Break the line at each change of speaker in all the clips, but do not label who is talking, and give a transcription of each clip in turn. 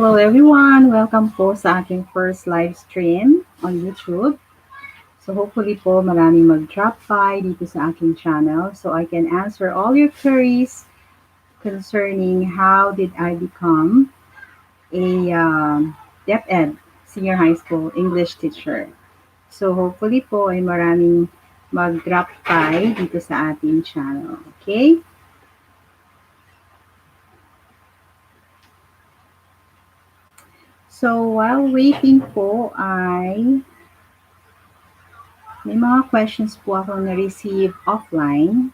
Hello everyone! Welcome po sa aking first live stream on YouTube. So hopefully po maraming mag-drop by dito sa aking channel so I can answer all your queries concerning how did I become a Deped senior high school English teacher. So hopefully po ay maraming mag-drop by dito sa ating channel. Okay? So while waiting po ay may mga questions po ako na-receive offline.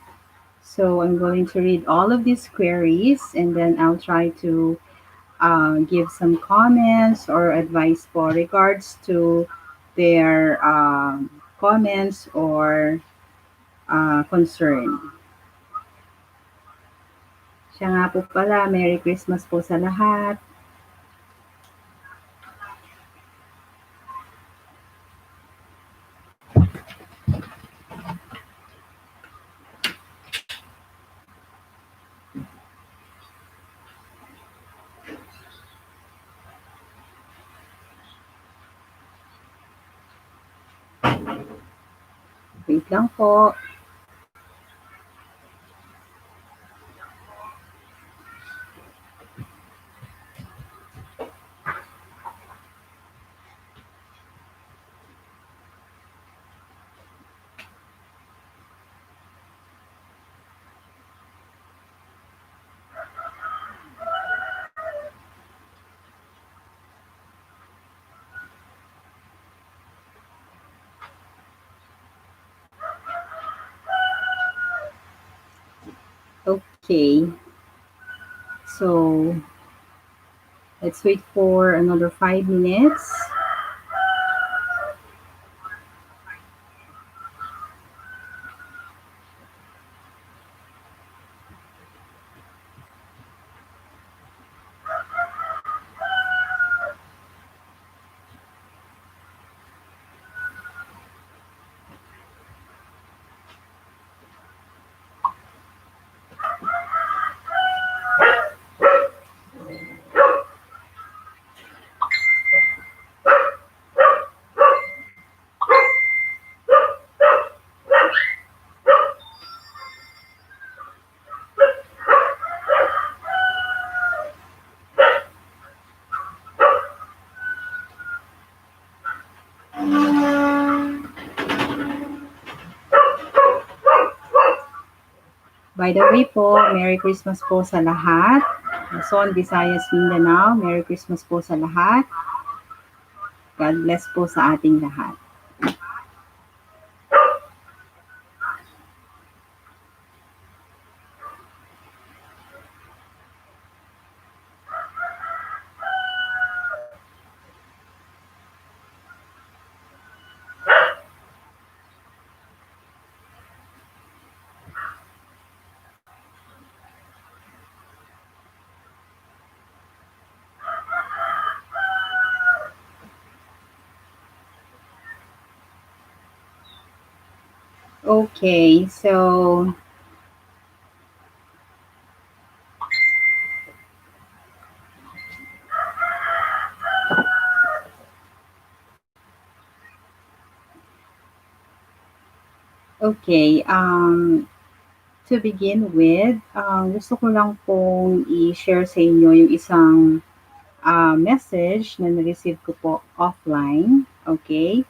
So I'm going to read all of these queries and then I'll try to give some comments or advice for regards to their comments or concern. Siya nga po pala, Merry Christmas po sa lahat. Wait lang po. Okay. So let's wait for another 5 minutes. By the way po, Merry Christmas po sa lahat. Luzon, Visayas, Mindanao, Merry Christmas po sa lahat. God bless po sa ating lahat. Okay, so okay, to begin with, gusto ko lang pong i-share sa inyo yung isang message na na-receive ko po offline. Okay?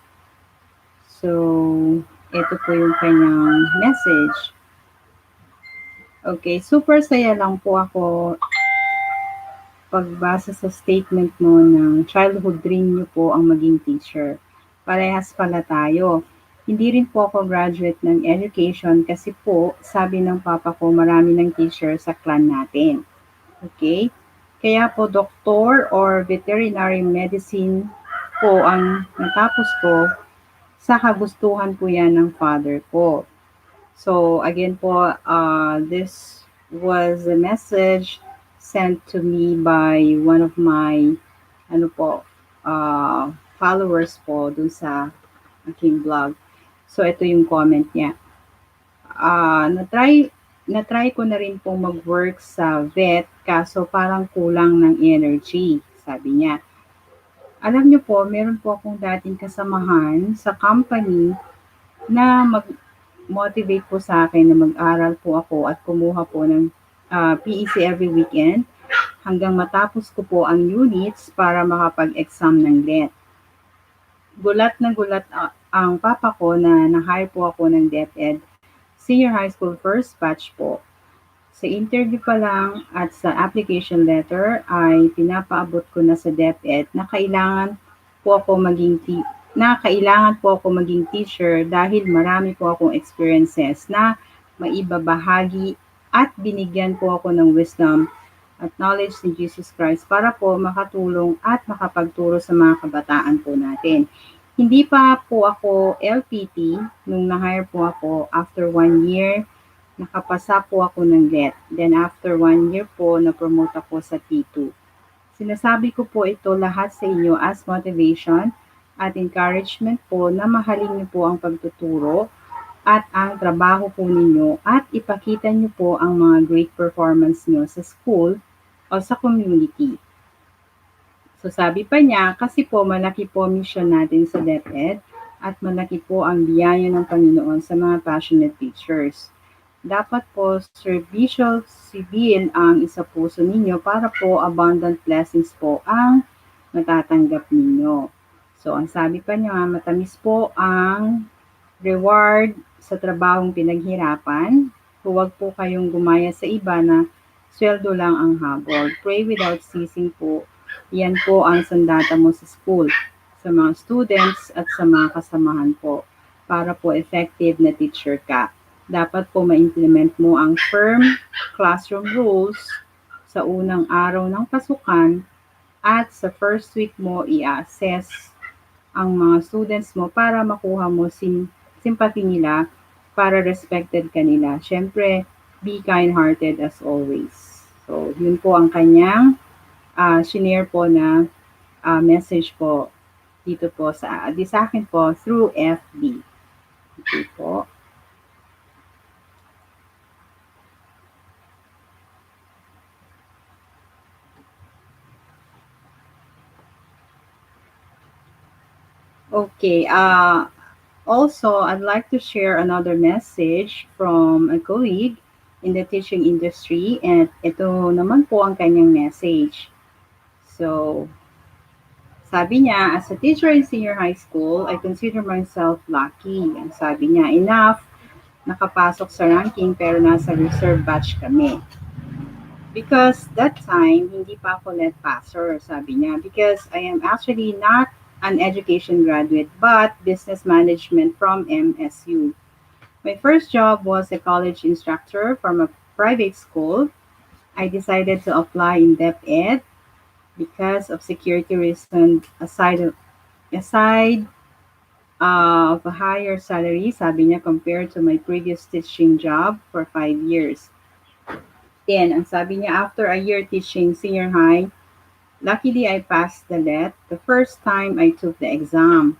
So, ito po yung kanyang message. Okay, super saya lang po ako pagbasa sa statement mo ng childhood dream niyo po ang maging teacher. Parehas pala tayo. Hindi rin po ako graduate ng education kasi po, sabi ng papa ko, marami ng teacher sa clan natin. Okay? Kaya po, doctor or veterinary medicine po ang natapos ko. sa kagustuhan po yan ng father ko. So again po, this was a message sent to me by one of my ano po, followers po dun sa aking blog. So ito yung comment niya. Na-try ko na rin pong mag-work sa vet kaso parang kulang ng energy, sabi niya. Alam niyo po, meron po akong dating kasamahan sa company na mag-motivate po sa akin na mag-aral po ako at kumuha po ng PEC every weekend hanggang matapos ko po ang units para makapag-exam ng LET. Gulat na gulat ang papa ko na na-hire po ako ng Deped Senior High School first batch po. Sa interview pa lang at sa application letter ay pinapaabot ko na sa DepEd na kailangan po ako maging teacher dahil marami po akong experiences na maibabahagi at binigyan po ako ng wisdom at knowledge ni Jesus Christ para po makatulong at makapagturo sa mga kabataan po natin. Hindi pa po ako LPT nung na-hire po ako. After 1 year, nakapasa po ako ng LET. Then after 1 year po, na-promote ako sa T2. Sinasabi ko po ito lahat sa inyo as motivation at encouragement po na mahalin niyo po ang pagtuturo at ang trabaho po ninyo at ipakita niyo po ang mga great performance niyo sa school o sa community. So sabi pa niya, kasi po malaki po mission natin sa DepEd at malaki po ang biyaya ng Panginoon sa mga passionate teachers. Dapat po servicial civil ang isa puso ninyo para po abundant blessings po ang matatanggap ninyo. So ang sabi pa niya, matamis po ang reward sa trabahong pinaghirapan. Huwag po kayong gumaya sa iba na sweldo lang ang habol. Pray without ceasing po. Yan po ang sandata mo sa school, sa mga students at sa mga kasamahan po para po effective na teacher ka. Dapat po ma-implement mo ang firm classroom rules sa unang araw ng pasukan at sa first week mo i-assess ang mga students mo para makuha mo sympathy nila, para respected ka nila. Siyempre, be kind-hearted as always. So, yun po ang kanyang shinare po na message po dito po sa akin po through FB. Okay po. Okay. Also, I'd like to share another message from a colleague in the teaching industry, and ito naman po ang kanyang message. So, sabi niya, as a teacher in senior high school, I consider myself lucky. Ang sabi niya, enough, nakapasok sa ranking pero nasa reserve batch kami. Because that time, hindi pa ako net passer, sabi niya. Because I am actually not an education graduate, but business management from MSU. My first job was a college instructor from a private school. I decided to apply in DepEd because of security reasons aside of a higher salary, sabi niya, compared to my previous teaching job for 5 years. Then, ang sabi niya, after a year teaching senior high, luckily I passed the LET the first time I took the exam.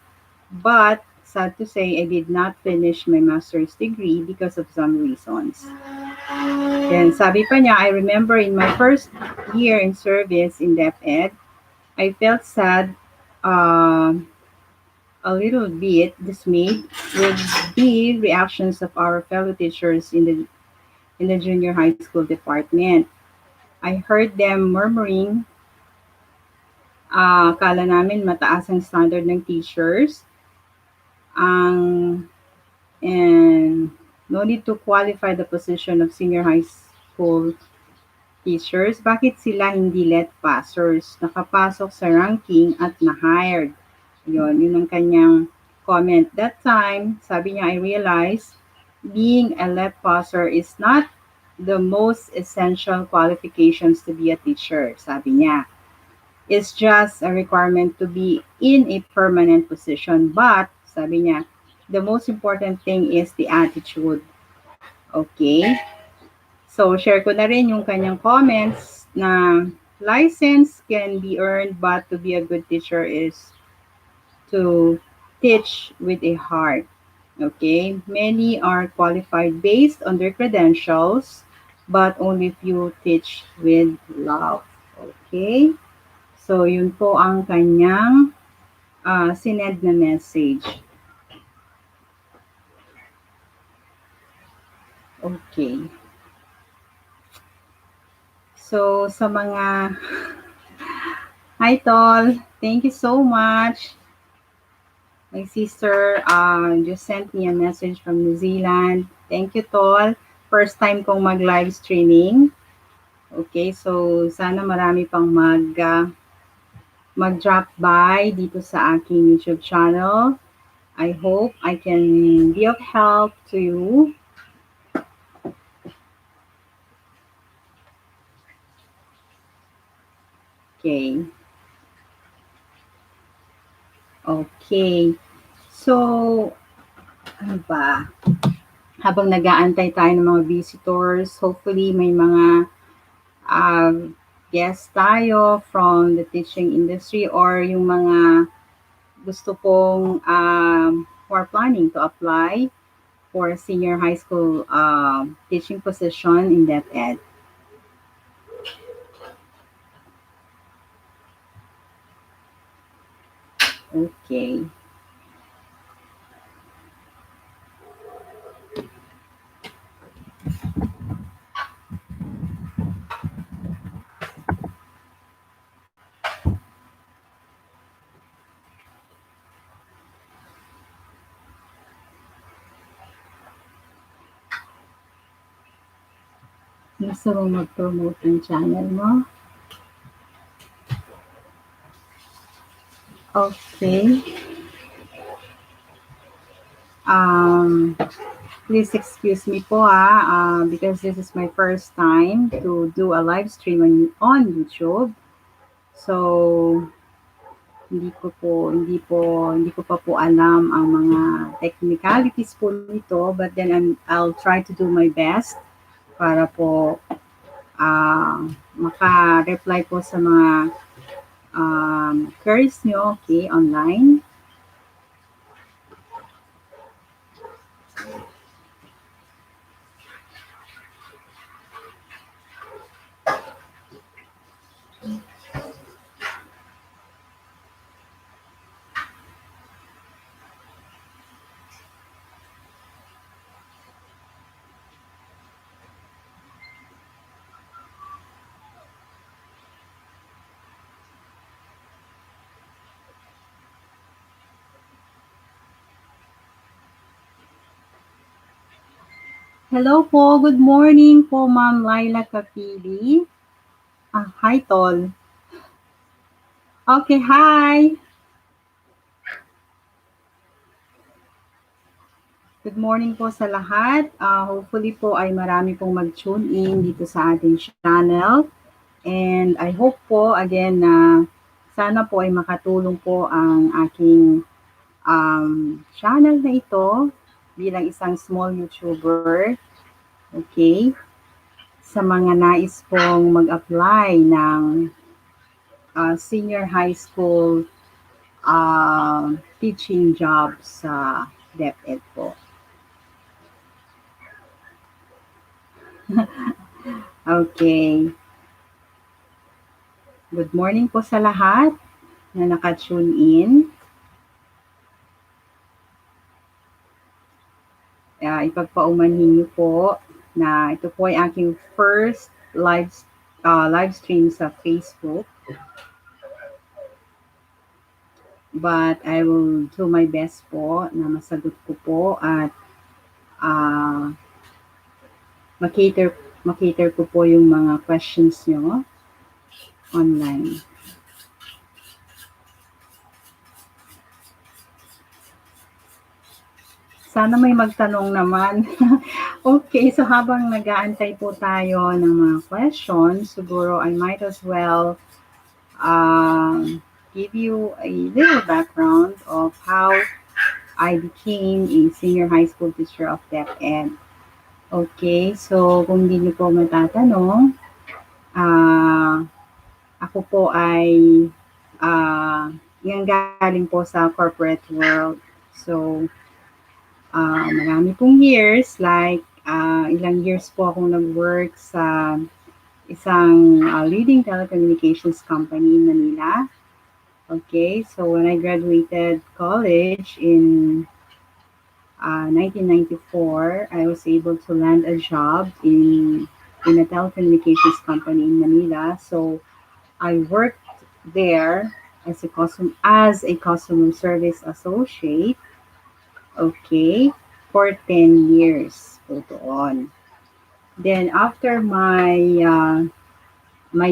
But, sad to say, I did not finish my master's degree because of some reasons. Then, sabi pa niya, I remember in my first year in service in DepEd, I felt sad, a little bit dismayed with the reactions of our fellow teachers in the junior high school department. I heard them murmuring, akala namin mataas ang standard ng teachers, ang and no need to qualify the position of senior high school teachers. Bakit sila hindi let passers? Nakapasok sa ranking at na-hired. Yun ang kanyang comment. That time, sabi niya, I realized being a let passer is not the most essential qualifications to be a teacher, sabi niya. It's just a requirement to be in a permanent position. But, sabi niya, the most important thing is the attitude. Okay? So, share ko na rin yung kanyang comments na license can be earned but to be a good teacher is to teach with a heart. Okay? Many are qualified based on their credentials, but only few teach with love. Okay? So, yun po ang kanyang sinend na message. Okay. So, sa mga hi, Tol. Thank you so much. My sister just sent me a message from New Zealand. Thank you, Tol. First time kong mag-live streaming. Okay, so sana marami pang mag-drop by dito sa aking YouTube channel. I hope I can be of help to you. Okay. Okay. So, ano ba? Habang nag-aantay tayo ng mga visitors, hopefully may mga guests tayo from the teaching industry or yung mga gusto pong who are planning to apply for a senior high school teaching position in Deped. Okay. Gusto mo mag-promote ng channel mo? Okay. Um, Please excuse me po because this is my first time to do a live stream on YouTube. So, hindi ko pa po alam ang mga technicalities po nito, but then I'll try to do my best para po maka-reply po sa mga queries nyo, okay, online. Hello po, good morning po, Ma'am Laila Kapili. Hi, Tol. Okay, hi. Good morning po sa lahat. Hopefully po ay marami pong mag-tune in dito sa ating channel. And I hope po again na sana po ay makatulong po ang aking channel na ito bilang isang small YouTuber. Okay? Sa mga nais pong mag-apply ng senior high school teaching job sa DepEd po. Okay. Good morning po sa lahat na naka-tune in. Ipagpaumanhin niyo po na ito po ay aking first live stream sa Facebook. But I will do my best po na masagot ko po at makater ko po yung mga questions nyo online. Sana may magtanong naman. Okay, so habang nag-aantay po tayo ng mga questions, siguro I might as well give you a little background of how I became a senior high school teacher of Deped. Okay, so kung hindi niyo po matatanong, ah, ako po ay yung galing po sa corporate world. So, marami pong years, like ilang years po akong nag-work sa isang leading telecommunications company in Manila. Okay, so when I graduated college in 1994, I was able to land a job in a telecommunications company in Manila. So I worked there as a customer service associate. Okay, for 10 years po doon. Then after my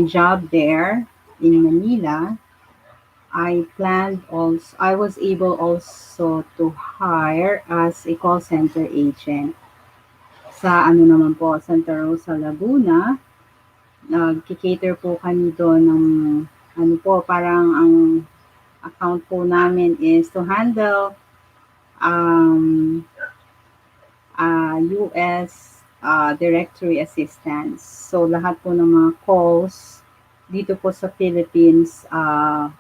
job there in Manila, I was able also to hire as a call center agent sa ano naman po, Santa Rosa, Laguna. Nagki-cater po kami doon ng ano po, parang ang account po namin is to handle um, US directory assistance. So lahat po ng mga calls dito po sa Philippines,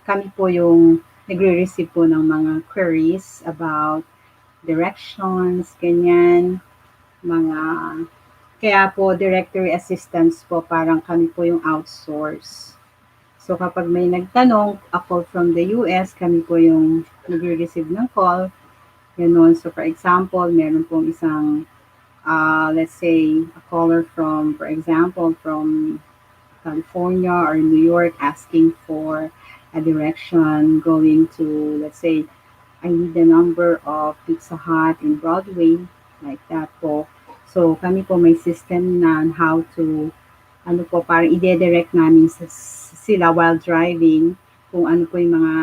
kami po yung nagre-receive po ng mga queries about directions, ganyan, mga kaya po directory assistance po parang kami po yung outsource. So kapag may nagtanong, a call from the US, kami po yung nagre-receive ng call. Ganon. So for example, meron pong isang, let's say, a caller from, for example, from California or New York asking for a direction going to, let's say, I need the number of Pizza Hut in Broadway, like that po. So, kami po may system na on how to, ano po, parang ide-direct namin sila while driving kung ano po yung mga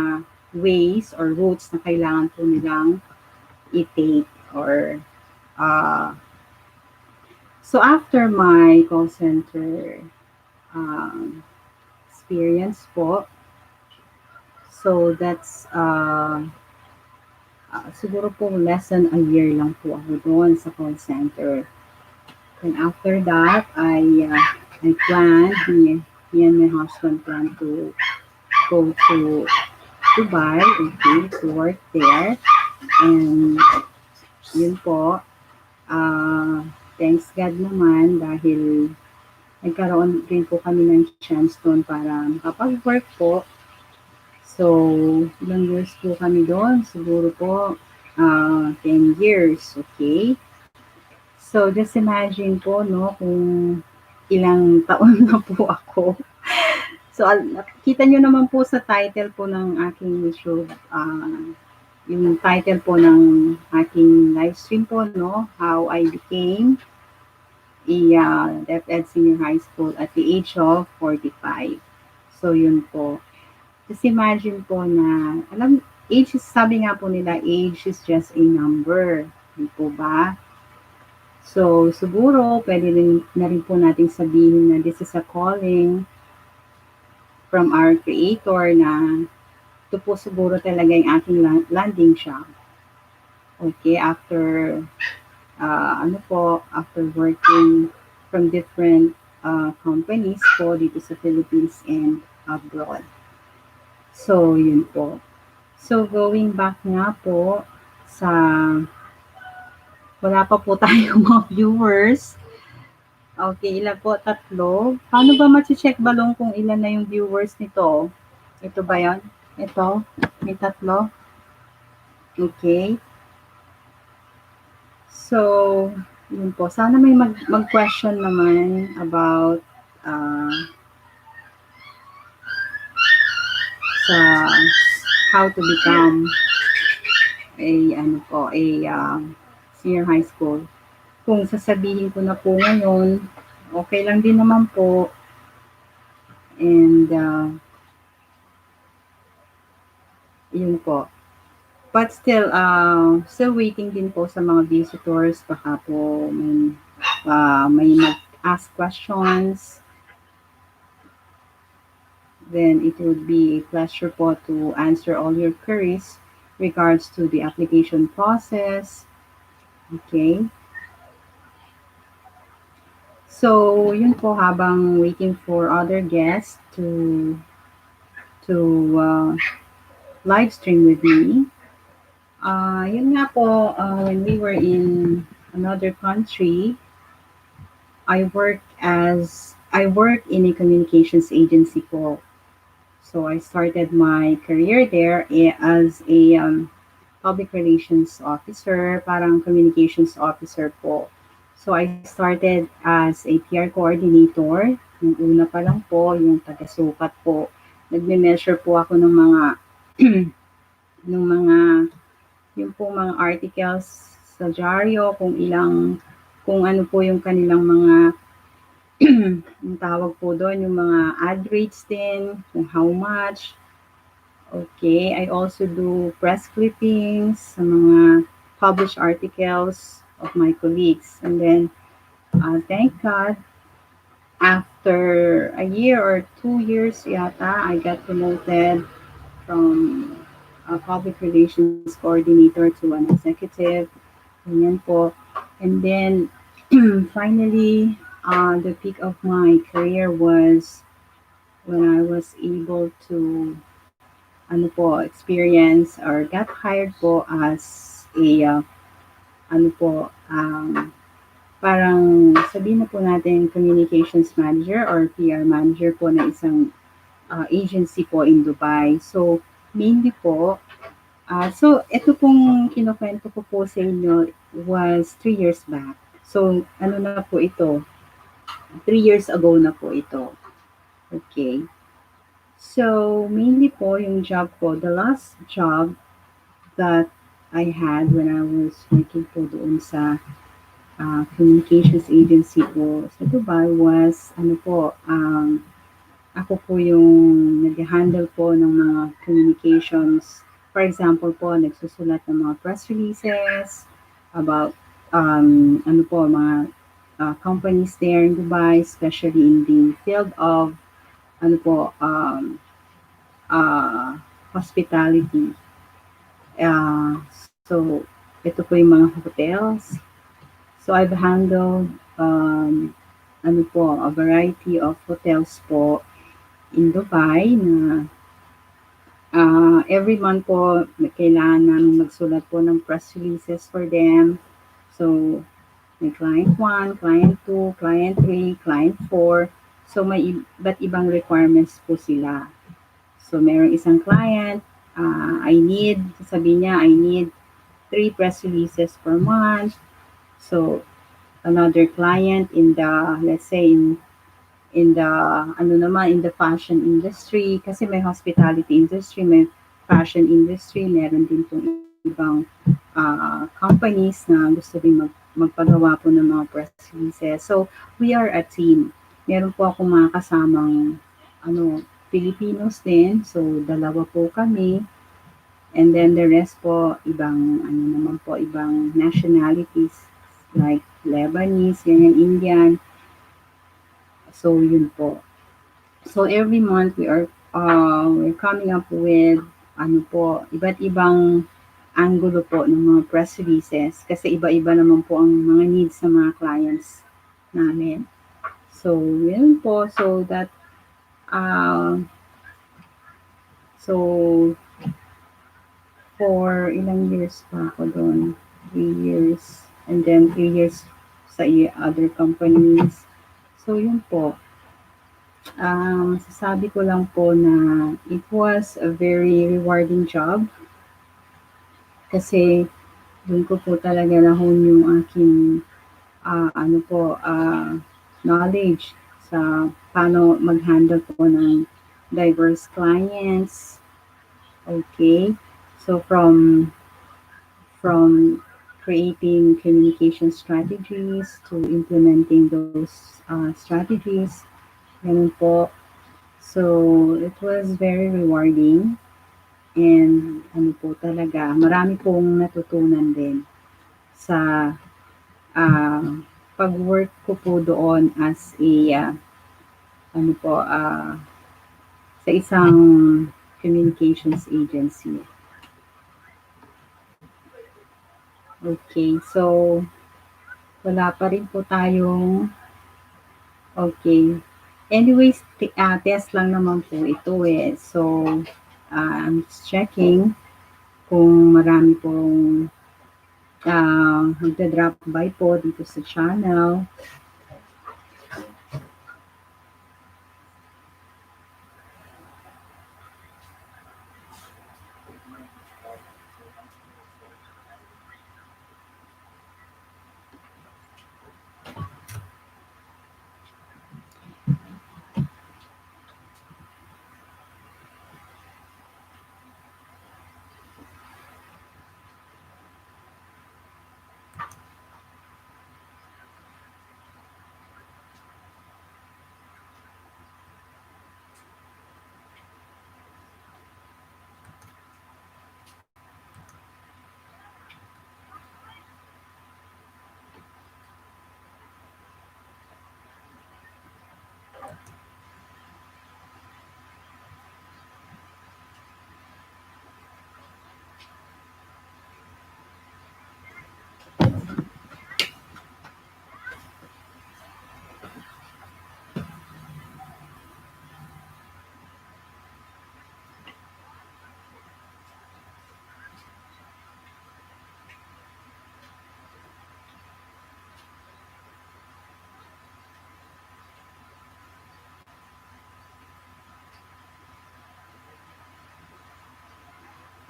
ways or routes na kailangan po nilang i-take or so after my call center um, experience po, so that's siguro po less than a year lang po ako doon sa call center. And after that, I planned, me and my husband planned to go to Dubai, okay, to work there. And yun po, thanks God naman dahil nagkaroon din po kami ng chance doon para makapag-work po. So, ilang years po kami doon? Siguro po 10 years, okay? So, just imagine po, no, kung ilang taon na po ako. So, kita nyo naman po sa title po ng aking YouTube, yung title po ng aking live stream po, no, How I Became a DepEd Senior High School at the age of 45. So, yun po. Just imagine po na, age is, sabi nga po nila, age is just a number. Di po ba? So, siguro, pwede rin, na rin po natin sabihin na this is a calling from our Creator na ito po siguro talaga yung aking landing siya. Okay, after, after working from different companies po dito sa Philippines and abroad. So, yun po. So, going back nga po sa wala pa po tayong mga viewers. Okay, ilan po? Tatlo. Paano ba check balong kung ilan na yung viewers nito? Ito ba yan? Ito? May tatlo? Okay. So, yun po. Sana may mag-question naman about sa how to become a senior high school. Kung sasabihin ko na po ngayon, okay lang din naman po. And, yun po. But still waiting din po sa mga visitors. Baka po may mag-ask questions. Then, it would be a pleasure po to answer all your queries regards to the application process. Okay. So, yun po habang waiting for other guests to live stream with me. Yun nga po, when we were in another country, I work in a communications agency po. So I started my career there as a public relations officer, parang communications officer po. So I started as a PR coordinator. Yung una pa lang po, yung taga-sukat po. Nagme-measure po ako ng mga ng mga yung po mga articles sa dyaryo, kung ano po yung kanilang mga yung tawag po doon, yung mga ad rates din, kung how much. Okay, I also do press clippings sa mga published articles of my colleagues. And then, thank God, after a year or 2 years yata, I got promoted from a public relations coordinator to an executive. Ganyan po. And then, finally, the peak of my career was when I was able to ano po, experience or got hired po as a ano po, parang sabihin na po natin communications manager or PR manager po na isang agency po in Dubai. So, mainly po, so ito pong kinukwento ko po sa inyo was 3 years back. So, ano na po ito? 3 years ago na po ito. Okay. So, mainly po yung job ko, the last job that I had when I was working po doon sa communications agency po sa Dubai was, ano po, ako po yung nag-handle po ng mga communications. For example po, nagsusulat ng mga press releases about, ano po, mga companies there in Dubai, especially in the field of, ano po, uh, hospitality. So, ito po yung mga hotels. So, I've handled ano po, a variety of hotels po in Dubai na every month po kailangan namin magsulat po ng press releases for them. So, may client 1, client 2, client 3, client 4. So, may iba't ibang requirements po sila. So, merong isang client, sabi niya, I need 3 press releases per month. So, another client in the, let's say, in the, ano naman, in the fashion industry, kasi may hospitality industry, may fashion industry, meron din pong ibang companies na gusto din magpagawa po ng mga press releases. So, we are a team. Meron po akong mga kasamang, Filipinos din. So, dalawa po kami. And then the rest po, ibang nationalities like Lebanese, ganyan, Indian. So, yun po. So, every month we're coming up with, iba't ibang angulo po ng mga press releases kasi iba-iba naman po ang mga needs ng mga clients namin. So, yun po. So, for ilang years pa ako doon? 3 years. And then 3 years sa other companies. So, yun po. Masasabi ko lang po na it was a very rewarding job kasi doon ko po talaga na-hone yung aking knowledge sa paano mag-handle po ng diverse clients. Okay. So from creating communication strategies to implementing those strategies. Ganun po. So, it was very rewarding and po talaga, marami pong natutunan din sa uh, pag-work ko po doon as a ano po, sa isang communications agency. Okay, so wala pa rin po tayong okay. Anyways, test lang naman po ito eh. So, I'm just checking kung marami pong magda-drop by po dito sa channel.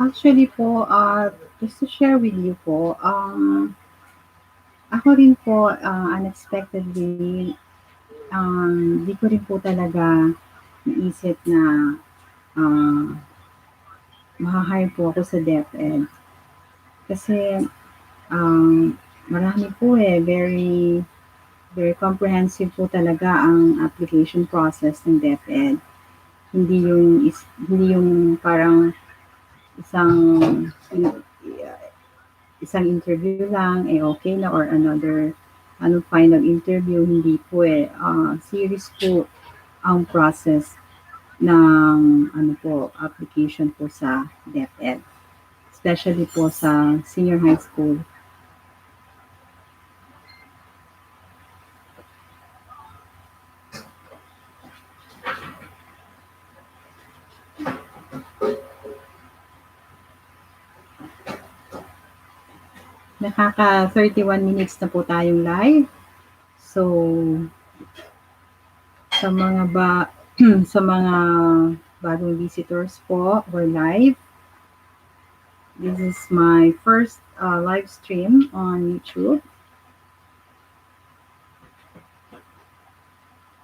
Actually po, just to share with you po, ako rin po, unexpectedly, di ko rin po talaga naisip na uh, maha-hire po ako sa Deped. Kasi marami po eh, very comprehensive po talaga ang application process ng Deped. Hindi yung parang isang isang interview lang eh okay na or final interview hindi po eh. Series po ang process ng application po sa DepEd, especially po sa senior high school. Nakaka 31 minutes na po tayong live. So, sa mga sa mga bagong visitors po, we're live. This is my first live stream on YouTube.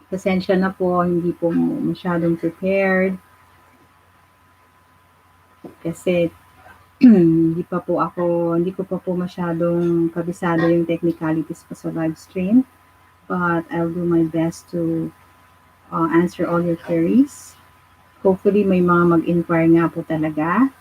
Pasensya na po, hindi po masyadong prepared. Kasi hindi ko pa po masyadong kabisado yung technicalities pa sa live stream. But I'll do my best to answer all your queries. Hopefully, may mga mag-inquire nga po talaga.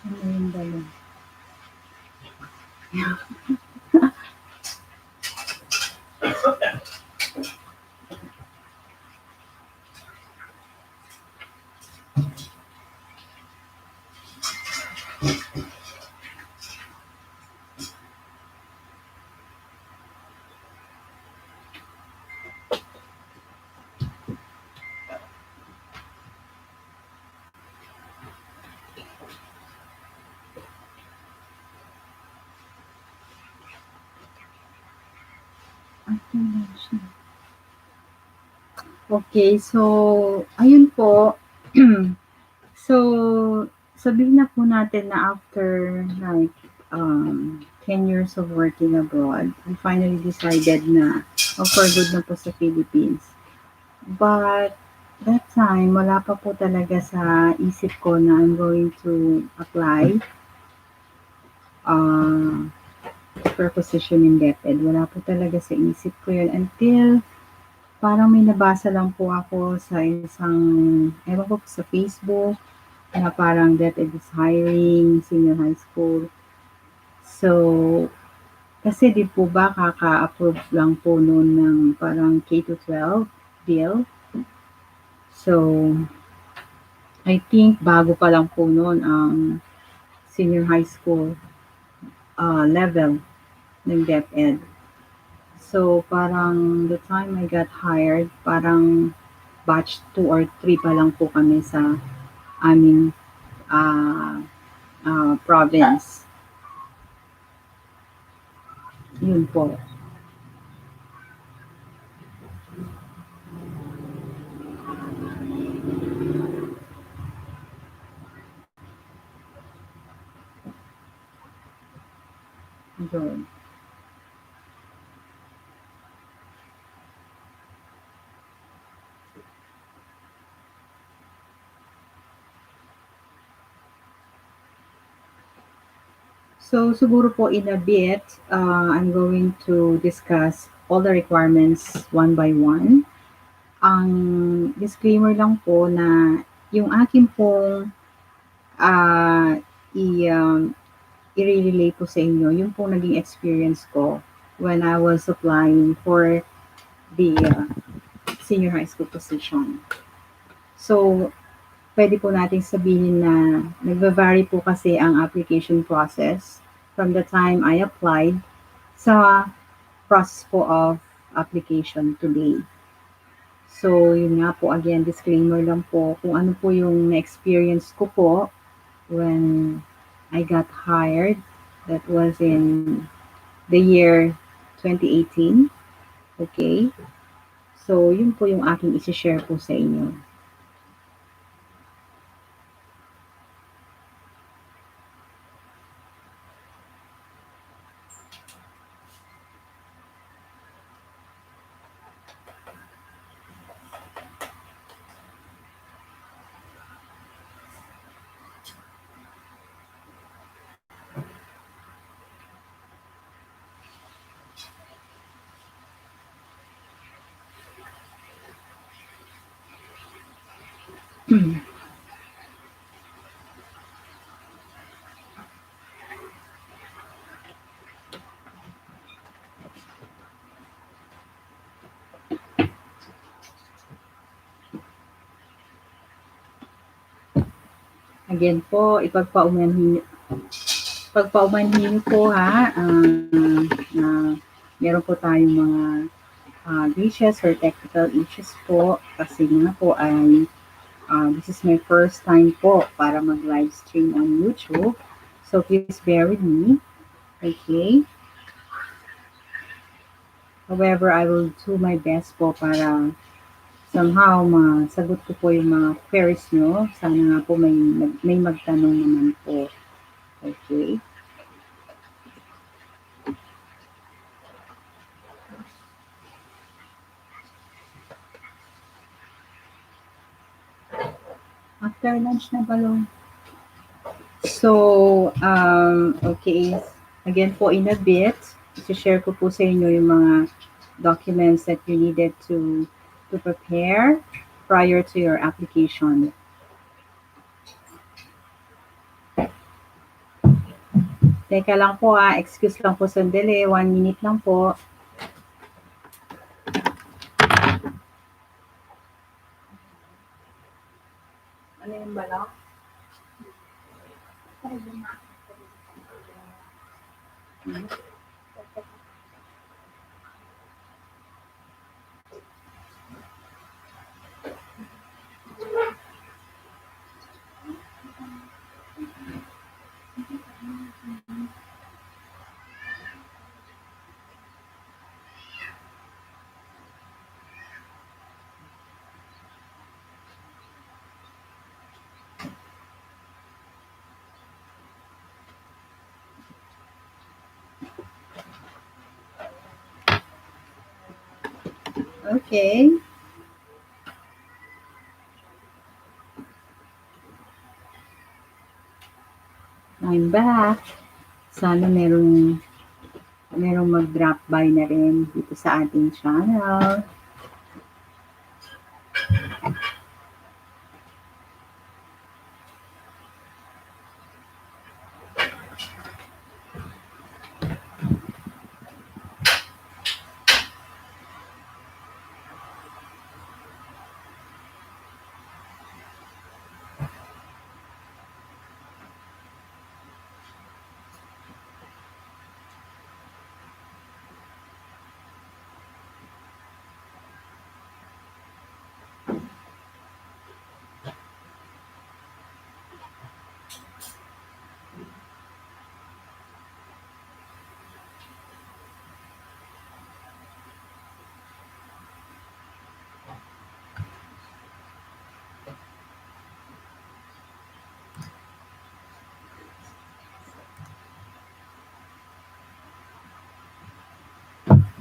Ano yung balon? Okay, so, ayun po. So, sabihin na po natin na after like 10 years of working abroad, we finally decided na for good na po sa Philippines. But that time, wala pa po talaga sa isip ko na I'm going to apply. Uh, preposition in Deped. Wala po talaga sa isip ko yun until parang may nabasa lang po ako sa isang, ewan ko sa Facebook, na parang Deped is hiring senior high school. So, kasi di po ba kaka-approve lang po noon ng parang K to 12 bill. So, I think bago pa lang po noon ang senior high school level ng DepEd. So, parang the time I got hired, parang batch 2 or 3 pa lang po kami sa aming ah, province. Yun po. Yun. So, siguro po in a bit, I'm going to discuss all the requirements one by one. Ang disclaimer lang po na yung akin pong ah, i, um, i-relay po sa inyo, yung pong naging experience ko when I was applying for the senior high school position. So, pwede po nating sabihin na nagva-vary po kasi ang application process from the time I applied sa process po of application today. So, yun nga po, again, disclaimer lang po, kung ano po yung na-experience ko po when I got hired. That was in the year 2018. Okay? So, yun po yung aking isi-share po sa inyo. Again po, pagpaumanhin niyo po ha, na meron po tayong mga glitches or technical issues po kasi nga po ay this is my first time po para mag-live stream on YouTube. So please bear with me. Okay? However, I will do my best po para somehow masagot ko po yung mga queries nyo. Sana nga po may magtanong naman po. Okay? After lunch na balong. So, okay. Again po in a bit, i-share ko po sa inyo yung mga documents that you needed to prepare prior to your application. Teka lang po excuse lang po sandali, 1 minute lang po. Ano yung balak? Okay. I'm back. Sana merong merong mag-drop by na rin dito sa ating channel.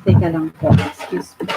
Teka lang po, excuse me.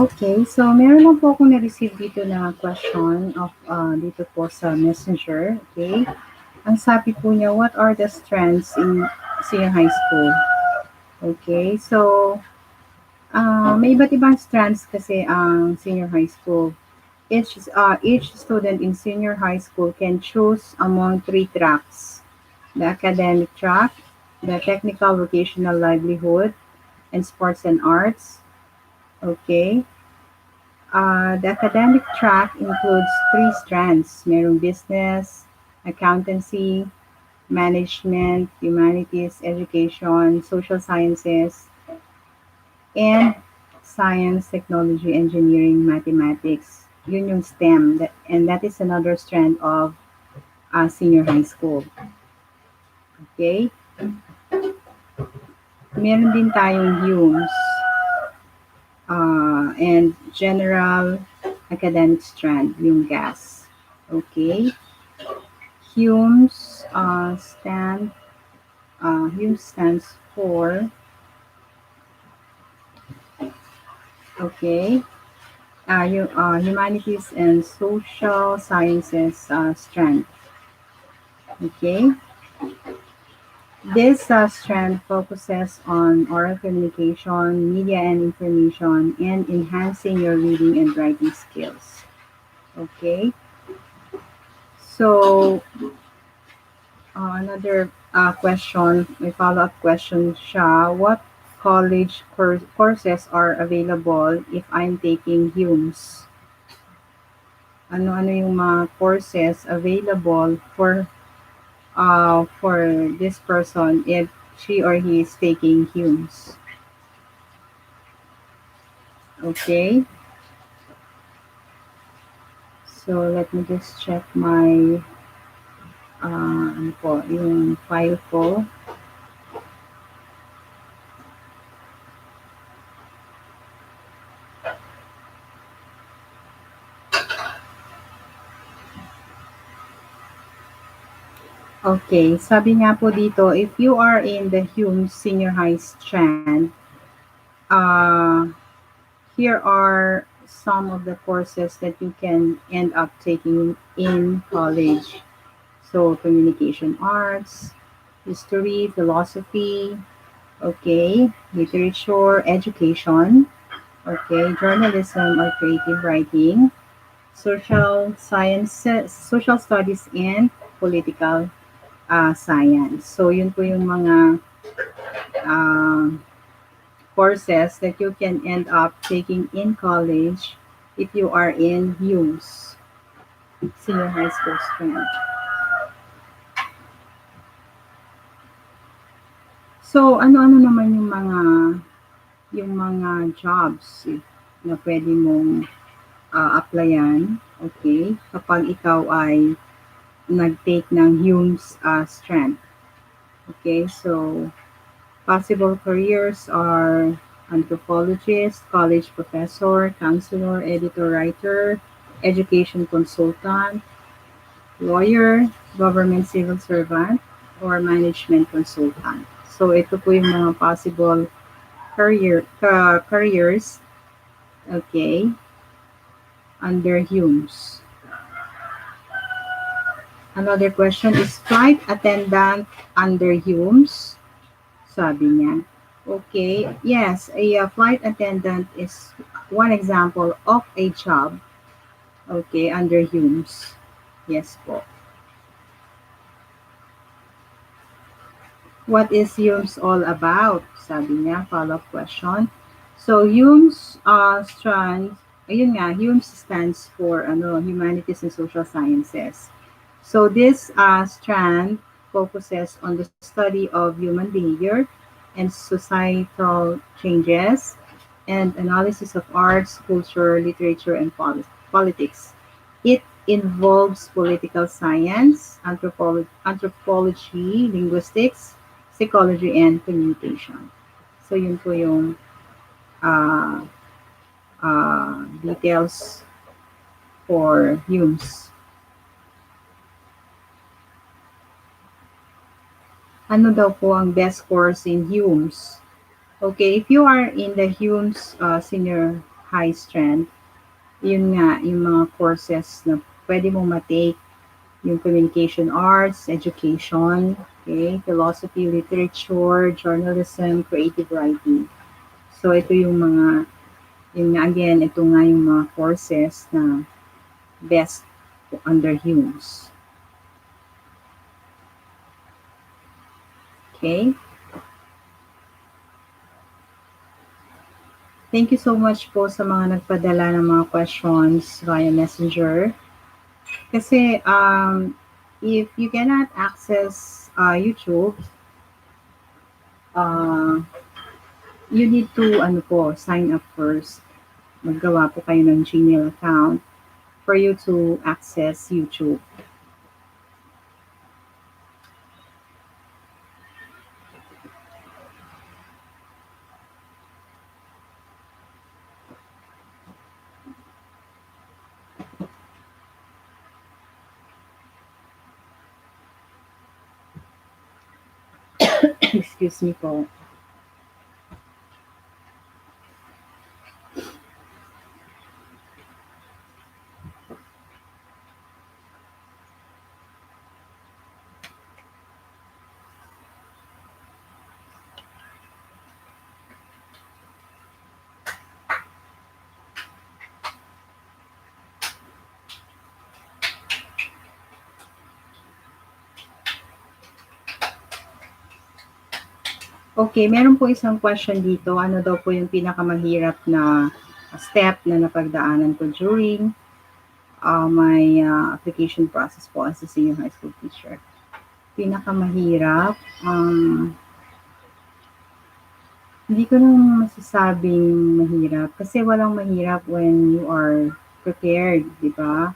Okay. So meron lang po akong na-receive dito na question of dito po sa Messenger, okay? Ang sabi po niya, what are the strengths in senior high school? Okay, so may iba't ibang strands kasi ang senior high school. Each student in senior high school can choose among three tracks: the academic track, the technical vocational livelihood, and sports and arts. Okay. The academic track includes three strands. Merong business, accountancy, management, humanities, education, social sciences, and science, technology, engineering, mathematics. Yun yung STEM. And that is another strand of senior high school. Okay? Meron din tayong HUMS and general academic strand, yung gas. Okay? HUMS HUMS stands for, okay, humanities and social sciences strand. Okay? This strand focuses on oral communication, media and information, and enhancing your reading and writing skills. Okay, so another question, a follow-up question siya, what college courses are available if I'm taking Humes? Ano-ano yung mga courses available for this person if she or he is taking Humes? Okay, so let me just check my ano po, yung file ko. Okay, sabi nga po dito, if you are in the Hume Senior High Strand, uh, here are some of the courses that you can end up taking in college. So, communication arts, history, philosophy, okay, literature, education, okay, journalism or creative writing, social sciences, social studies, and political science. So, yun po yung mga uh, courses that you can end up taking in college if you are in UMS, senior high school strand. So, ano-ano naman yung mga jobs na pwede mong applyan, okay, kapag ikaw ay nag-take ng UMS strand. Okay, so possible careers are anthropologist, college professor, counselor, editor, writer, education consultant, lawyer, government civil servant, or management consultant. So ito po yung mga possible careers, okay, under Humes. Another question is flight attendant under Humes. Sabi niya. Okay, yes, a flight attendant is one example of a job, okay, under Humes. Yes po. What is Humes all about? Sabi niya, follow-up question. So, Humes ayun nga, Humes stands for humanities and social sciences. So, this strand focuses on the study of human behavior and societal changes and analysis of arts, culture, literature, and politics. It involves political science, anthropology, linguistics, psychology, and communication. So yun po yung uh, details for Humes. Ano daw po ang best course in Humes? Okay, if you are in the Humes Senior High Strand, yun nga, yung mga courses na pwede mong matake, yung communication arts, education, okay, philosophy, literature, journalism, creative writing. So, ito yung mga, yun nga again, ito nga yung mga courses na best under Humes. Okay? Thank you so much po sa mga nagpadala ng mga questions via messenger. Kasi if you cannot access YouTube, uh, you need to sign up first. Maggawa po kayo ng Gmail account for you to access YouTube. Excuse me po. Okay, meron po isang question dito. Ano daw po yung pinakamahirap na step na napagdaanan ko during my application process po as a senior high school teacher? Pinakamahirap, hindi ko naman masasabing mahirap kasi walang mahirap when you are prepared, di ba?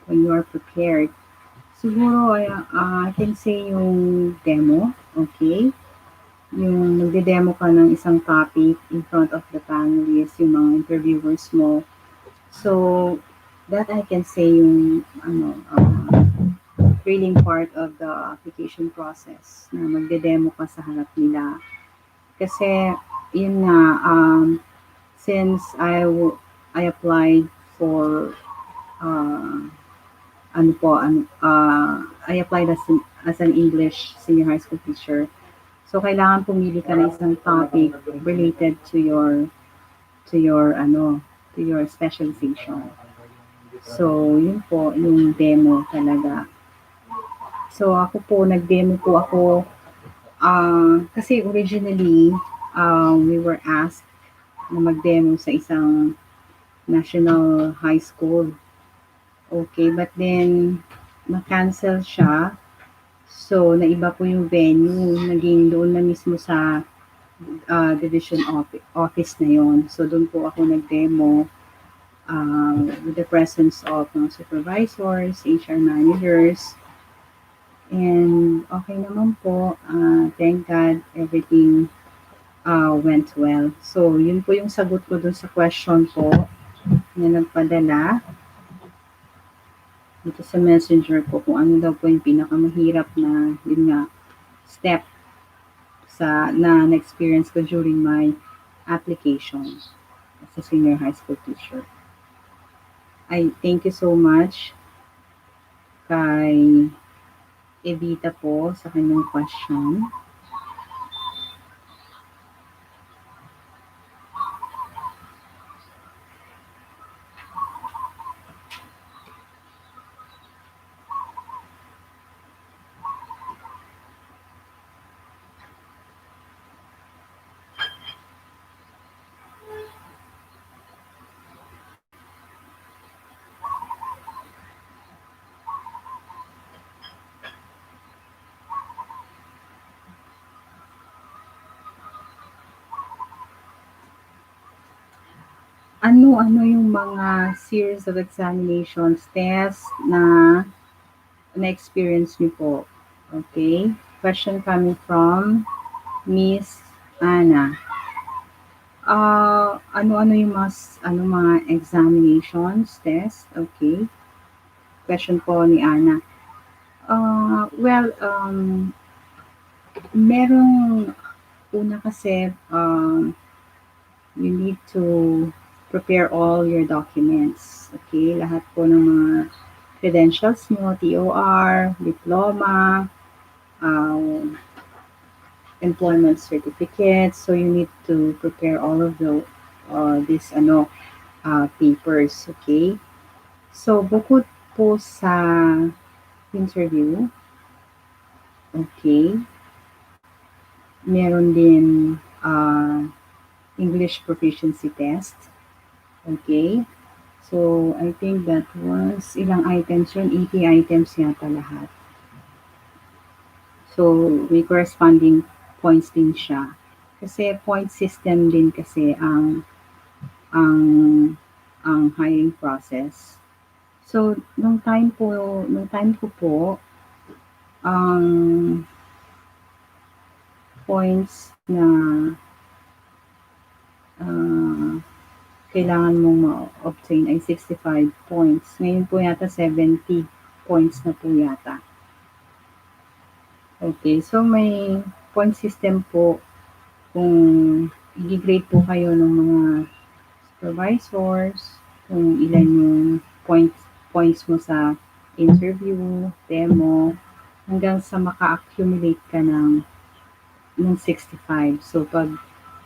When you are prepared. Siguro, I can say yung demo, okay? Yung nagde-demo ka ng isang topic in front of the panelists, yung mga interviewers mo. So, that I can say yung thrilling part of the application process na magde-demo ka sa harap nila. Kasi, yun nga, since I applied for uh, I applied as an English senior high school teacher. So kailangan pumili ka ng isang topic related to your to your specialization. So yun po yung demo talaga. So ako po nag-demo po ako kasi originally we were asked na mag-demo sa isang national high school. Okay, but then na-cancel siya. So, naiba po yung venue. Naging doon na mismo sa division office na yon. So, doon po ako nag-demo with the presence of mga supervisors, HR managers, and okay naman po. Thank God, everything went well. So, yun po yung sagot ko dun sa question po na nagpadala dito sa messenger ko kung ano daw po yung pinakamahirap na yun nga step na na-experience ko during my application as a senior high school teacher. I thank you so much kay Evita po sa kanyang question. Ano-ano yung mga series of examinations, tests na na-experience niyo po? Okay? Question coming from Miss Anna. Ano-ano yung mga examinations, test? Okay. Question po ni Ana. Well, merong una kasi, you need to prepare all your documents. Okay, lahat po ng mga credentials mo, TOR, diploma, employment certificates. So you need to prepare all of these papers. Okay. So bukod po sa interview, okay, meron din English proficiency test. Okay. So, I think that was ilang items yun? 80 items yata lahat. So, may corresponding points din siya. Kasi point system din kasi ang hiring process. So, nung time ko po, ang points na kailangan mong ma-obtain ay 65 points. Ngayon po yata 70 points na po yata. Okay, so may point system po kung i-grade po kayo ng mga supervisors, kung ilan yung points mo sa interview, demo, hanggang sa maka-accumulate ka ng 65. So, pag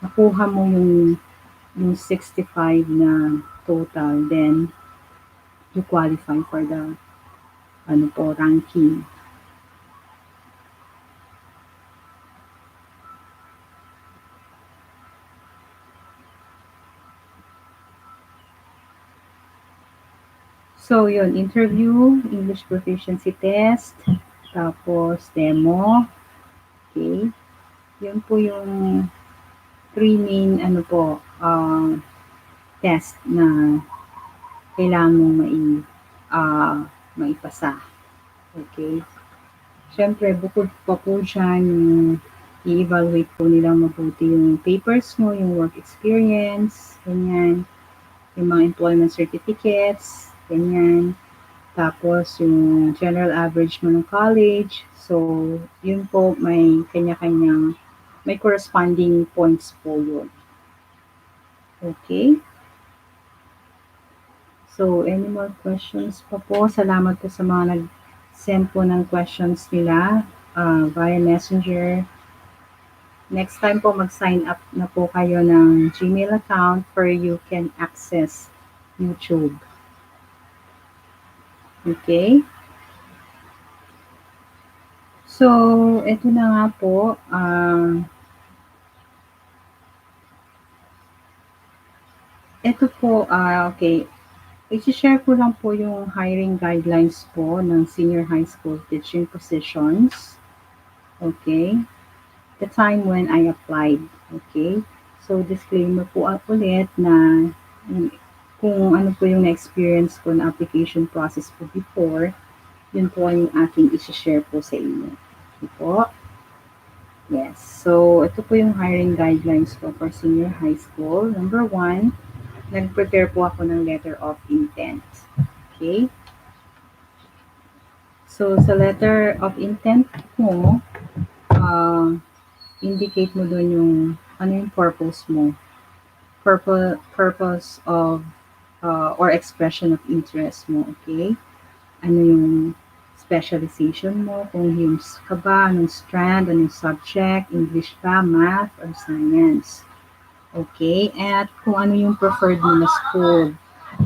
nakuha mo yung 65 na total, then you qualify for the ranking. So, yun, interview, English proficiency test, tapos demo, okay. Yun po yung three main, test na kailangan mong maipasa. Okay. Siyempre, bukod pa po dyan, yung i-evaluate po nilang mabuti yung papers mo, yung work experience, ganyan, yung mga employment certificates, ganyan. Tapos, yung general average mo ng college. So, yun po, may corresponding points po yun. Okay? So, any more questions pa po? Salamat po sa mga nag-send po ng questions nila via messenger. Next time po mag-sign up na po kayo ng Gmail account where you can access YouTube. Okay? So, ito na nga po. Ito po, okay. I-share ko lang po yung hiring guidelines po ng senior high school teaching positions. Okay? The time when I applied. Okay? So, disclaimer po ulit na kung ano po yung na-experience ko na application process po before, yun po yung aking i-share po sa inyo. Okay po? Yes. So, ito po yung hiring guidelines po for senior high school. Number one, nag-prepare po ako ng letter of intent. Okay? So, sa letter of intent mo, indicate mo doon yung ano yung purpose mo. Purpose of or expression of interest mo. Okay? Ano yung specialization mo, kung HUMS ka ba, anong strand, anong subject, English ba, math, or science. Okay? At kung ano yung preferred mo na school.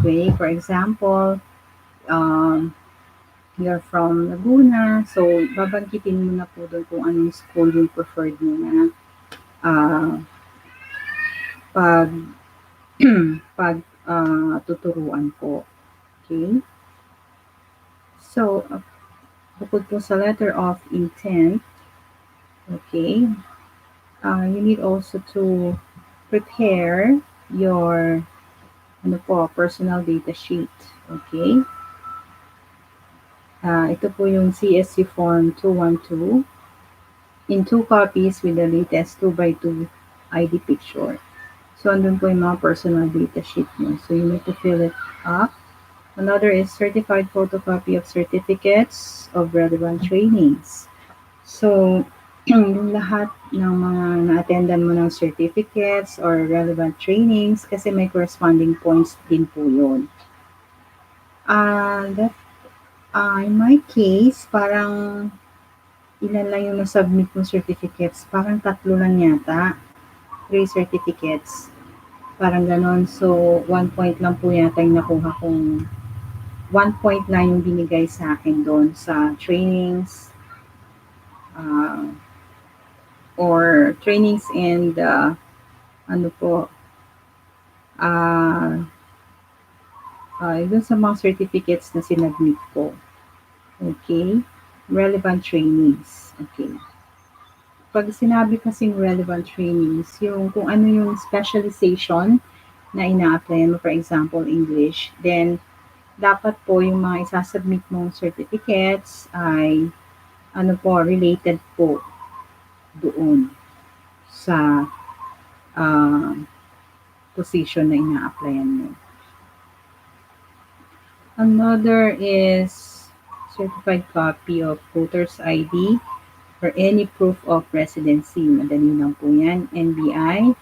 Okay? For example, um, you're from Laguna, so babanggitin mo na po doon kung anong school yung preferred mo na pag tuturuan po. Okay? So, bukod po sa letter of intent, okay, you need also to prepare your personal data sheet. Okay? Ito po yung CSC Form 212 in 2 copies with the latest 2x2 ID picture. So, andun po yung mga personal data sheet mo. So, you need to fill it up. Another is certified photocopy of certificates of relevant trainings. So, yung lahat ng mga na-attendan mo ng certificates or relevant trainings kasi may corresponding points din po yun. In my case, parang ilan lang yung na-submit mong certificates. Parang 3 lang yata. 3 certificates. Parang ganon. So, 1 point lang po yata yung nakuha kong 1 point lang yung binigay sa akin doon sa trainings or trainings and dun sa mga certificates na sinabmit ko. Okay? Relevant trainings. Okay. Pag sinabi kasing relevant trainings, yung kung ano yung specialization na ina-applyan mo, for example, English, then dapat po yung mga isasubmit mong certificates ay related po doon sa position na ina-applyan mo. Another is certified copy of voter's ID or any proof of residency. Madali lang po yan. NBI,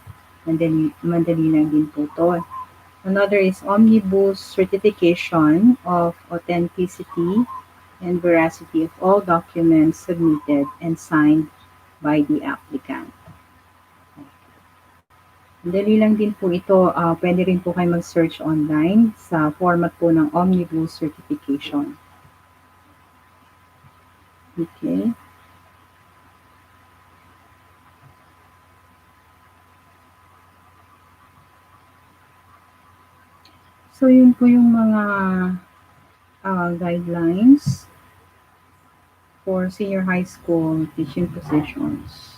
madali lang din po to. Another is omnibus certification of authenticity and veracity of all documents submitted and signed by the applicant. Dali lang din po ito. Pwede rin po kayo mag-search online sa format po ng omnibus certification. Okay. So, yun po yung mga guidelines for senior high school teaching positions.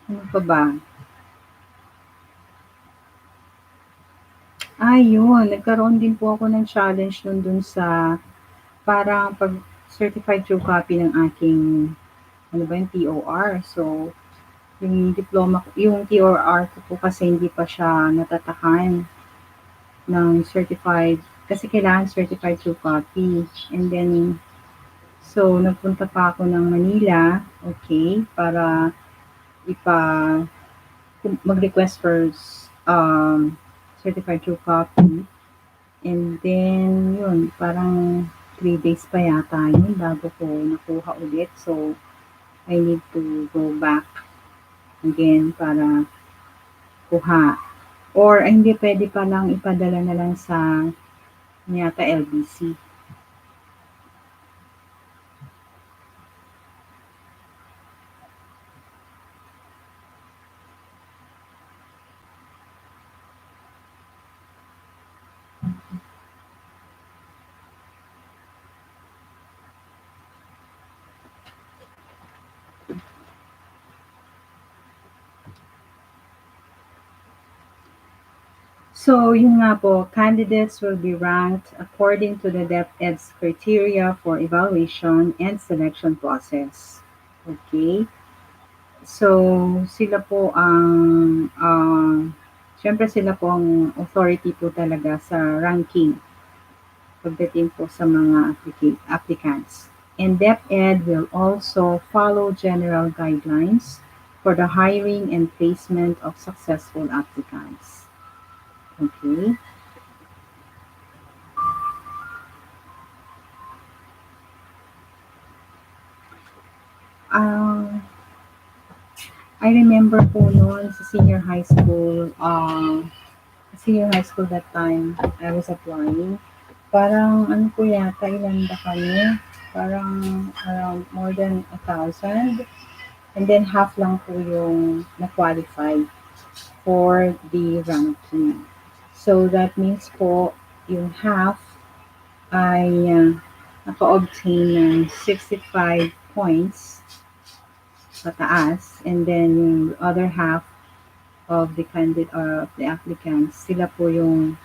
Ano pa ba? Yun. Nagkaroon din po ako ng challenge nun dun sa parang pag certified true copy ng aking ano ba yung TOR. So, yung diploma, yung TOR ko po kasi hindi pa siya natatakan ng certified kasi kailangan certified true copy. And then, so, nagpunta pa ako ng Manila, okay, para ipa mag-request for certified true copy. And then, yun, parang 3 days pa yata yun bago ko nakuha ulit. So, I need to go back again para kuha. Or, ay, hindi pwede pa lang ipadala na lang sa yata LBC. So, yun nga po, candidates will be ranked according to the DepEd's criteria for evaluation and selection process. Okay? So, sila po ang, syempre sila po ang authority po talaga sa ranking pagdating po sa mga applicants. And DepEd will also follow general guidelines for the hiring and placement of successful applicants. Okay? Uh, I remember po noon sa senior high school that time, I was applying. Parang ano po yata, ilan ba kami? Parang around more than 1,000. And then half lang po yung na-qualify for the ranking. So that means po yung half ay naka-obtain ng 65 points pataas, and then yung other half of the candidate or of the applicants, sila po yung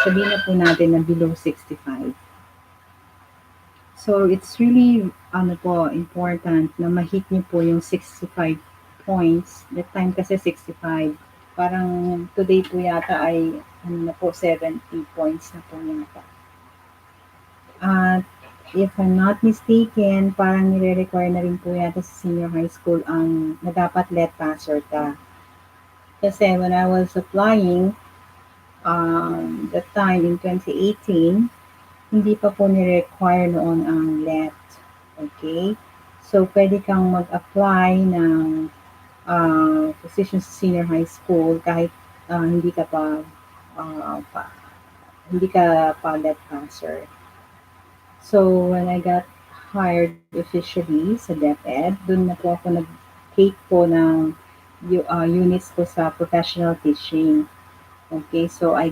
sabihin na po natin na below 65. So it's really ano po important na ma-hit niyo po yung 65 points. That time kasi 65. Parang today po yata ay ano na po 70 points na po yata. At if I'm not mistaken, parang nire-require na rin po yata sa senior high school ang na dapat let passer ka. Kasi when I was applying, that time in 2018, hindi pa po ni-require noon ang let. Okay? So, pwede kang mag-apply ng position sa senior high school kahit hindi ka hindi ka pa let passer. So, when I got hired officially sa DepEd, dun na po ako nag-take po ng units ko sa professional teaching. Okay, so I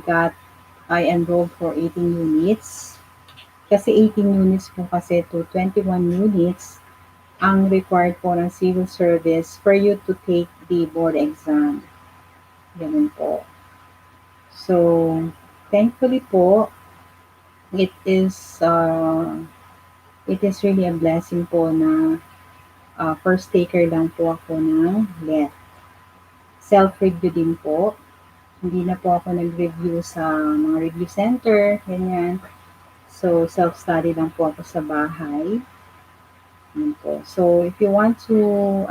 enrolled for 18 units. Kasi 18 units po kasi to 21 units ang required po ng civil service for you to take the board exam. Ganun po. So, thankfully po, it is it is really a blessing po na first taker lang po ako ng LET. Self-review din po. Hindi na po ako nag-review sa mga review center, ganyan. So, self-study lang po ako sa bahay. Yun po. So, if you want to,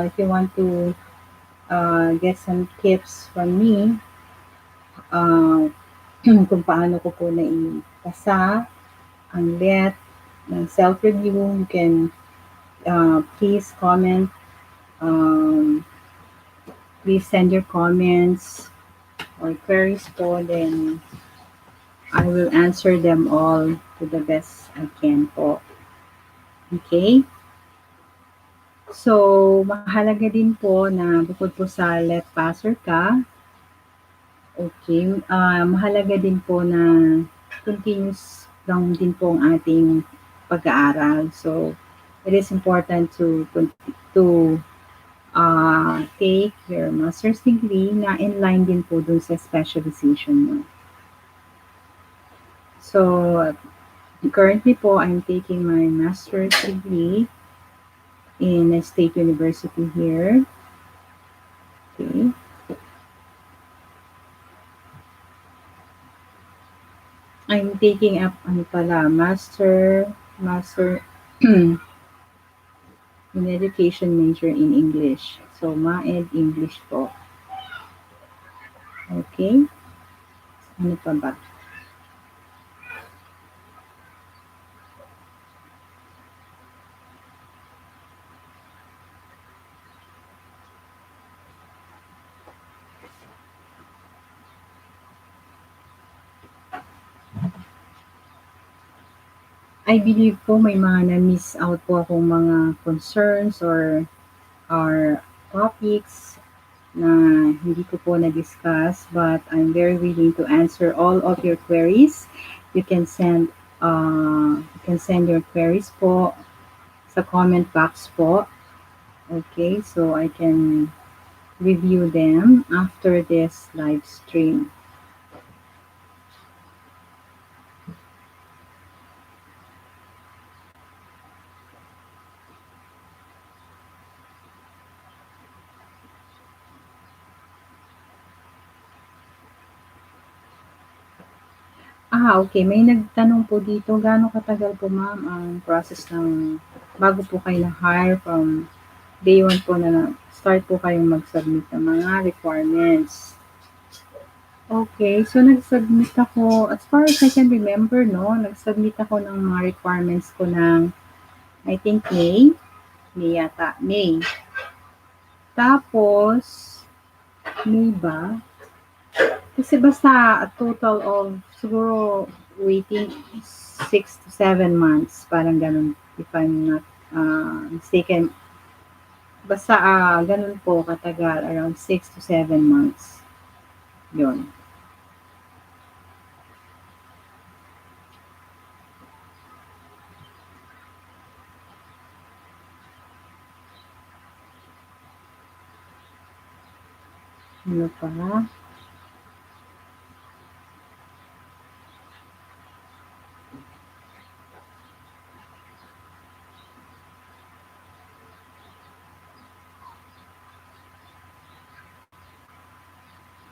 if you want to get some tips from me, uh, kung paano ko po naipasa ang LET ng self-review, you can please comment, um, please send your comments or queries po, then I will answer them all to the best I can po. Okay? So, mahalaga din po na bukod po sa let passer ka, Okay, mahalaga din po na continuous lang din po ang ating pag-aaral. So, it is important to take your master's degree na in line din po dun sa specialization mo. So, currently po, I'm taking my master's degree in a state university here. Okay. I'm taking up master in education major in English. So, ma-ed English po. Okay. Ano pa ba? I believe po may mga na-miss out po akong mga concerns or topics na hindi ko po na-discuss, but I'm very willing to answer all of your queries. You can send your queries po sa comment box po. Okay, so I can review them after this live stream. Okay. May nagtanong po dito, gaano katagal po ma'am ang process ng bago po kayo na-hire from day 1 po na start po kayong mag-submit ng mga requirements? Okay, so nag-submit ako, as far as I can remember, no, nag-submit ako ng mga requirements ko ng, I think, May yata, May. Tapos, May ba? Kasi basta a total of siguro waiting 6 to 7 months, parang ganun, if I'm not mistaken. Basta ganun po katagal, around 6 to 7 months. Yun. Ano pa?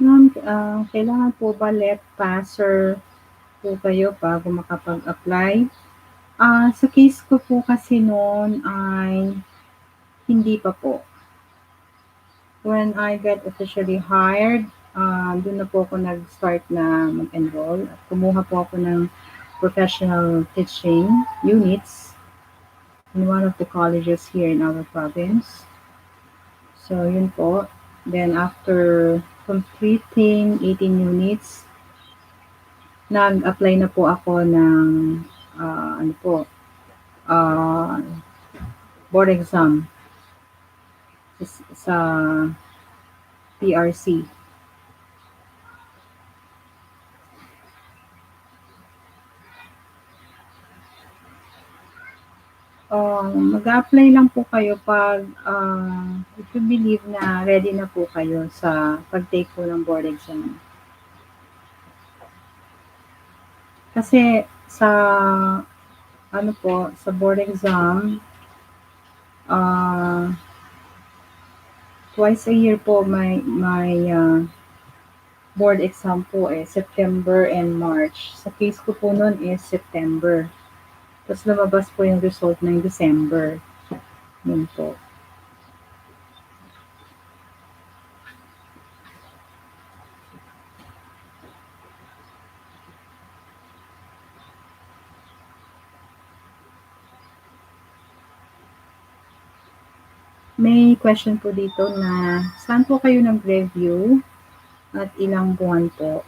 Ma'am, kailangan po ba let passer po kayo bago makapag-apply? Sa case ko po kasi noon ay hindi pa po. When I got officially hired, doon na po ako nag-start na mag-enroll. At kumuha po ako ng professional teaching units in one of the colleges here in our province. So, yun po. Then, after completing 18 units, nag-apply na po ako ng ano po, ah, board exam sa PRC. Mag-a-apply lang po kayo pag if you believe na ready na po kayo sa pag-take po ng board exam. Kasi sa ano po, sa board exam, ah, twice a year po may board exam po September and March. Sa case ko po noon is September. Tapos lumabas po yung result ng December. Yun po. May question po dito na saan po kayo nag-review at ilang buwan po?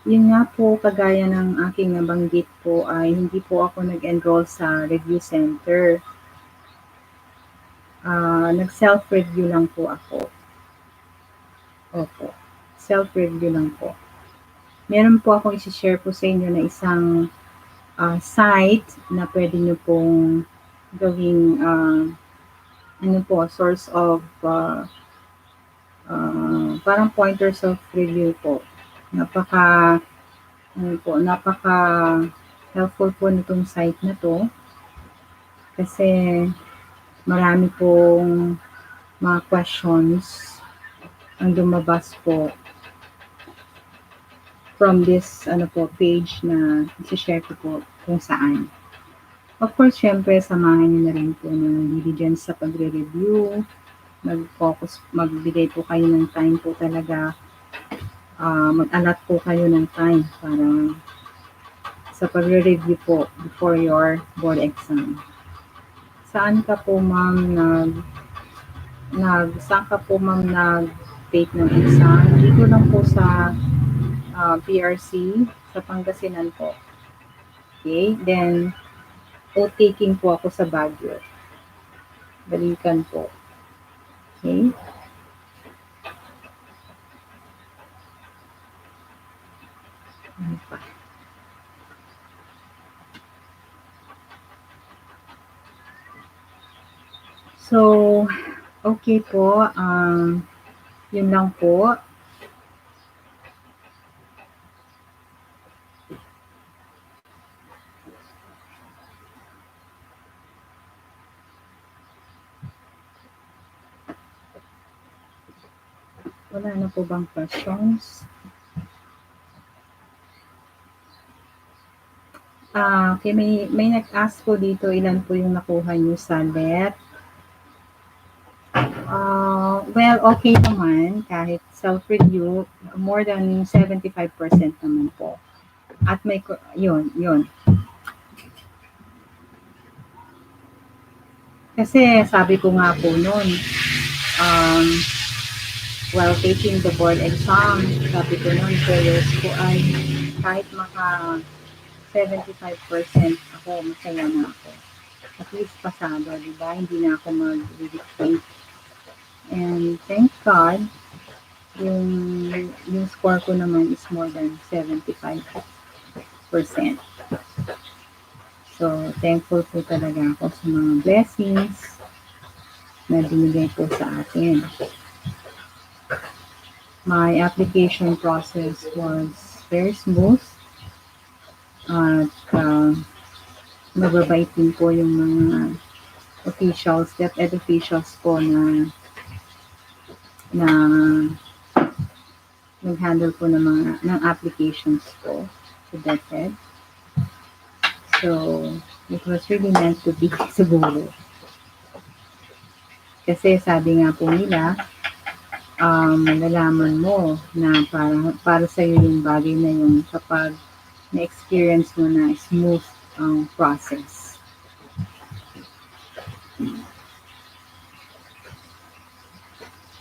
Yun nga po, kagaya ng aking nabanggit po ay hindi po ako nag-enroll sa review center. Nag-self-review lang po ako. Opo, self-review lang po. Meron po akong isi-share po sa inyo na isang site na pwede nyo pong gawing ano po, source of parang pointers of review po. Napaka ano po, napaka helpful po nitong site na 'to kasi marami pong mga questions ang lumabas po from this ano po, page na i-share ko po kung saan. Of course, siyempre samahan niyo na rin po ng diligence sa pagre-review, mag-focus, magbigay po kayo ng time po talaga, mag-allot po kayo ng time para sa pagre-review po before your board exam. Saan ka po ma'am saan ka po ma'am nag-take ng exam? Dito lang po sa PRC sa Pangasinan po. Okay, then taking po ako sa Baguio. Balikan po. Okay. Ano pa? So, okay po. Yun lang po. Wala na po bang questions? Okay, may nag-ask po dito ilan po yung nakuha niyo sa LET. Well, okay naman kahit self-review, more than 75% naman po. At may, yun. Kasi sabi ko nga po noon, um, while taking the board exam, sabi ko noon, prayers ko ay kahit maka 75% ako, masaya na ako. At least pasado, di ba? Hindi na ako mag-retake. And thank God, yung score ko naman is more than 75%. So, thankful po talaga ako sa mga blessings na binigay po sa akin. My application process was very smooth at mababait din po yung mga officials, Deped officials po na nag-handle po ng applications po to Deped. So, it was really meant to be siguro. Kasi sabi nga po nila, malalaman mo na para sa'yo yung bagay na yun kapag na-experience mo na smooth ang process.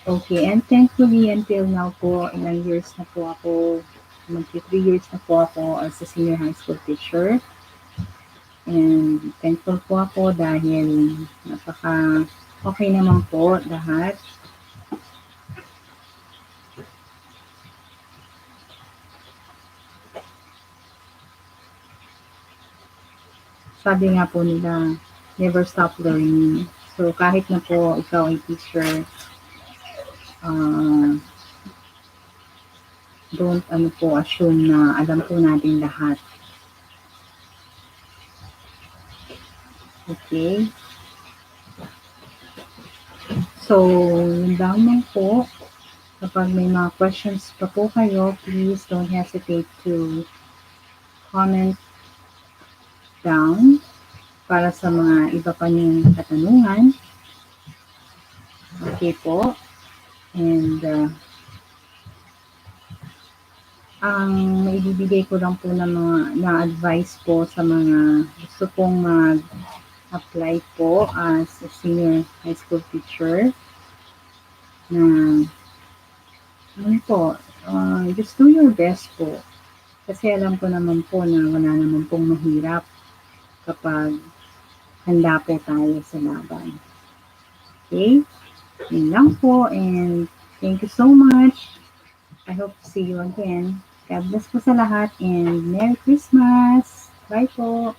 Okay, and thankfully until now po, ilang years na po ako, magti 3 years na po ako as a senior high school teacher. And thankful po ako dahil napaka okay naman po lahat. Sabi nga po nila, never stop learning. So kahit na po ikaw ay teacher, don't assume na alam po natin lahat. Okay? So, yun lang po. Kapag may mga questions pa po kayo, please don't hesitate to comment down para sa mga iba pa niyong katanungan. Okay po. And ang maibibigay ko lang po na advice po sa mga gusto pong mag-apply po as a senior high school teacher na just do your best po. Kasi alam ko naman po na wala naman pong mahirap kapag handa po tayo sa laban. Okay? Yun lang po and thank you so much. I hope to see you again. God bless po sa lahat and Merry Christmas! Bye po!